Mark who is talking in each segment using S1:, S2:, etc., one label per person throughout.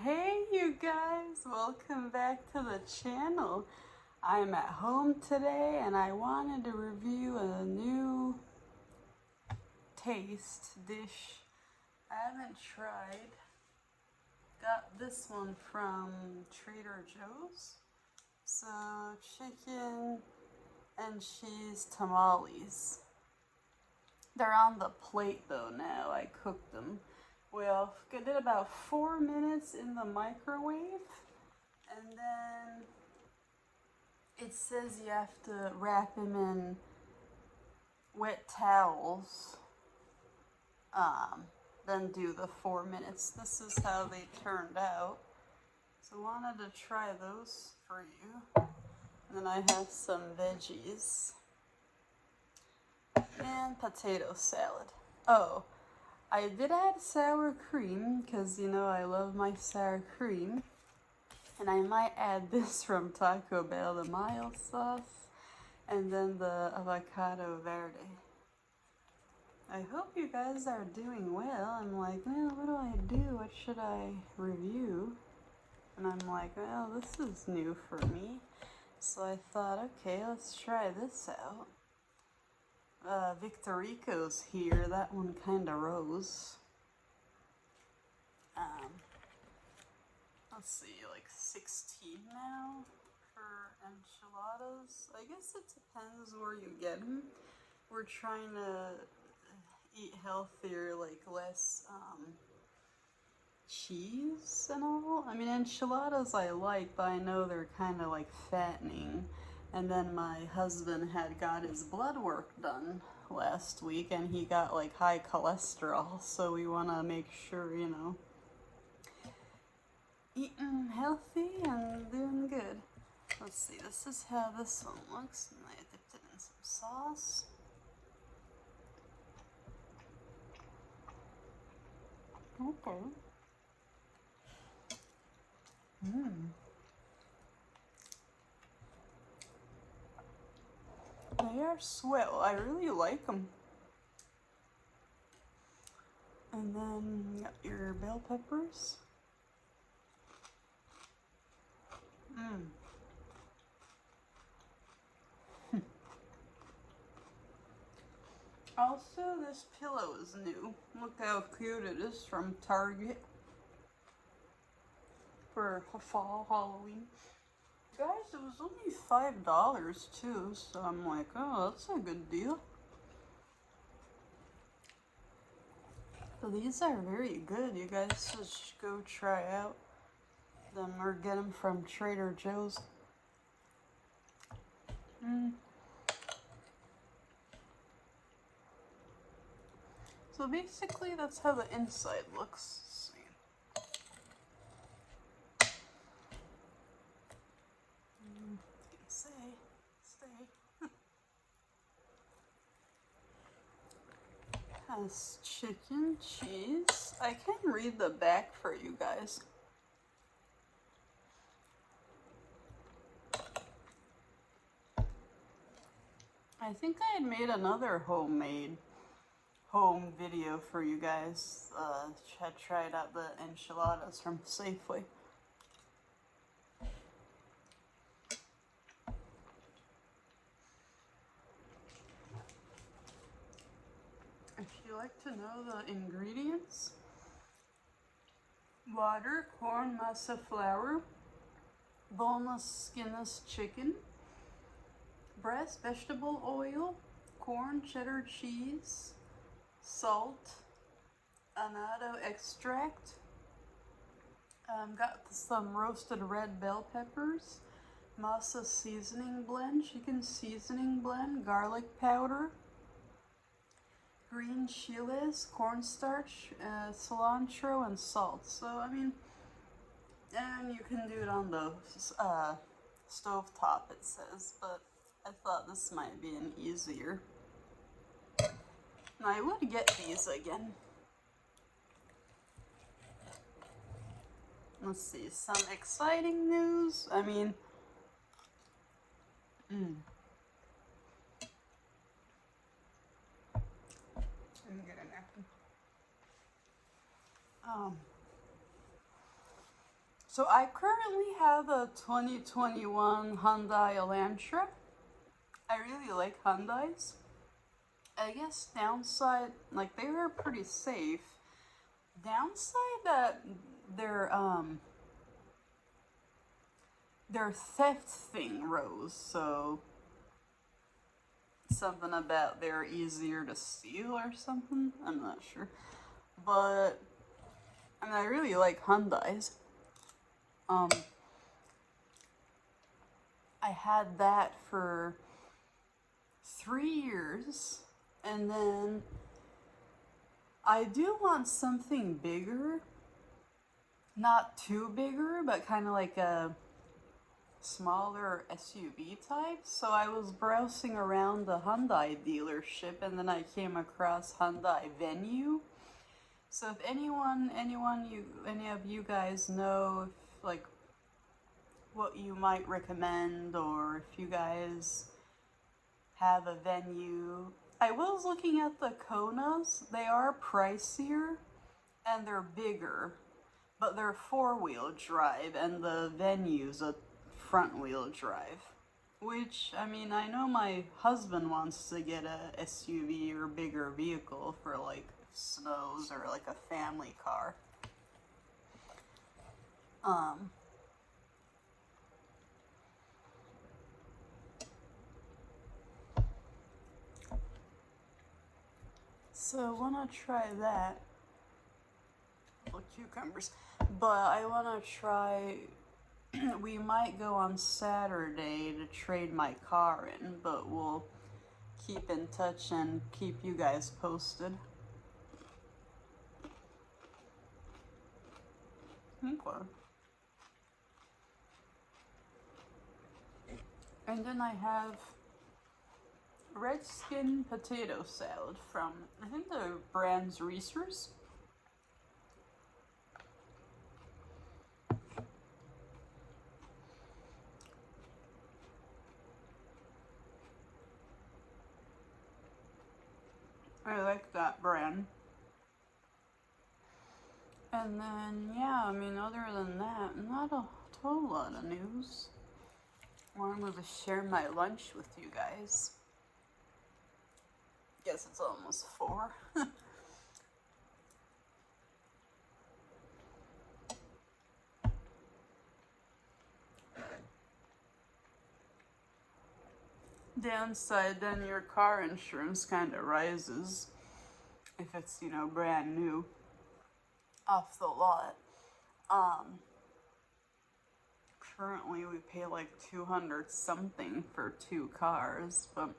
S1: Hey you guys, welcome back to the channel. I'm at home today and I wanted to review a new taste dish I haven't tried. Got this one from Trader Joe's. So chicken and cheese tamales. They're on the plate though now, I cooked them. Well, I did about 4 minutes in the microwave, and then it says you have to wrap them in wet towels, then do the 4 minutes. This is how they turned out. So I wanted to try those for you. And then I have some veggies and potato salad. Oh, I did add sour cream because, you know, I love my sour cream. And I might add this from Taco Bell, the mild sauce, and then the avocado verde. I hope you guys are doing well. I'm like, well, what do I do? What should I review? And I'm like, well, this is new for me. So I thought, okay, let's try this out. Victorico's here. That one kind of rose. Let's see, like 16 now for enchiladas. I guess it depends where you get them. We're trying to eat healthier, like less cheese and all. I mean, enchiladas I like, but I know they're kind of like fattening. And then my husband had got his blood work done last week and he got like high cholesterol, so we want to make sure, you know, eating healthy and doing good. Let's see, this is how this one looks. And I dipped it in some sauce. Okay. They are swell. I really like them. And then you got your bell peppers. Also, this pillow is new. Look how cute it is, from Target for fall Halloween. Guys, it was only $5 too, so I'm like, oh, that's a good deal. So these are very good. You guys should go try out them or get them from Trader Joe's. So basically, that's how the inside looks. Let's see. Stay. Has chicken, cheese. I can read the back for you guys. I think I had made another home video for you guys. I tried out the enchiladas from Safeway. If you like to know the ingredients: water, corn, masa flour, boneless, skinless chicken, breast vegetable oil, corn, cheddar cheese, salt, annatto extract, got some roasted red bell peppers, masa seasoning blend, chicken seasoning blend, garlic powder, green chiles, cornstarch, cilantro, and salt. So, I mean, and you can do it on the stove top, it says, but I thought this might be an easier. And I would get these again. Let's see, some exciting news. I mean, let me get a napkin. So I currently have a 2021 Hyundai Elantra. I really like Hyundais. I guess downside, like they were pretty safe. Downside that their theft thing rose, so something about they're easier to steal or something. I'm not sure, but I mean I really like Hyundais. I had that for 3 years, and then I do want something bigger, not too bigger, but kind of like a smaller SUV type. So I was browsing around the Hyundai dealership, and then I came across Hyundai Venue. So if any of you guys know if, like, what you might recommend, or if you guys have a Venue. I was looking at the Konas. They are pricier and they're bigger, but they're four-wheel drive, and the Venue's a front-wheel drive. Which, I mean, I know my husband wants to get a SUV or bigger vehicle for like snows or like a family car. So I want to try that. Little cucumbers. But I want to try, we might go on Saturday to trade my car in, but we'll keep in touch and keep you guys posted. Okay. And then I have red skin potato salad from, I think the brand's Reese's. I like that brand. And then, yeah, I mean, other than that, not a whole lot of news. I wanted to share my lunch with you guys. Guess it's almost 4. Downside, then your car insurance kind of rises if it's, you know, brand new off the lot. Currently we pay like 200 something for 2 cars, but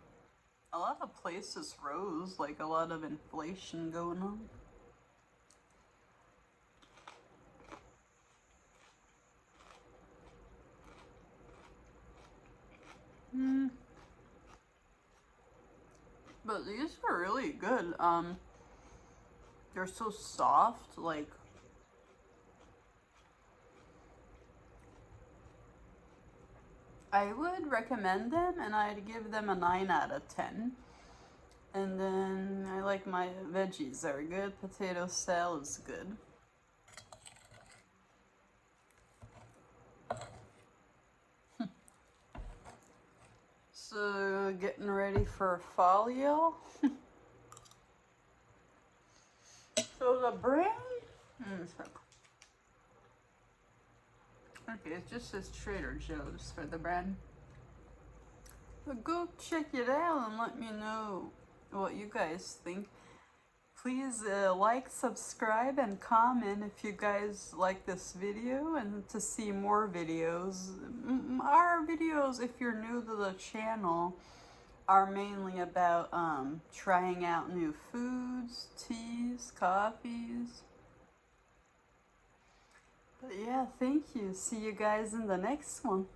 S1: a lot of places rose, like a lot of inflation going on. But these are really good. They're so soft, like I would recommend them, and I'd give them a 9 out of 10. And then I like my veggies are good. Potato salad's good. So getting ready for fall, y'all. So the brand, okay, it just says Trader Joe's for the brand. But go check it out and let me know what you guys think. Please like, subscribe, and comment if you guys like this video and to see more videos. Our videos, if you're new to the channel, are mainly about trying out new foods, teas, coffees. But yeah, thank you. See you guys in the next one.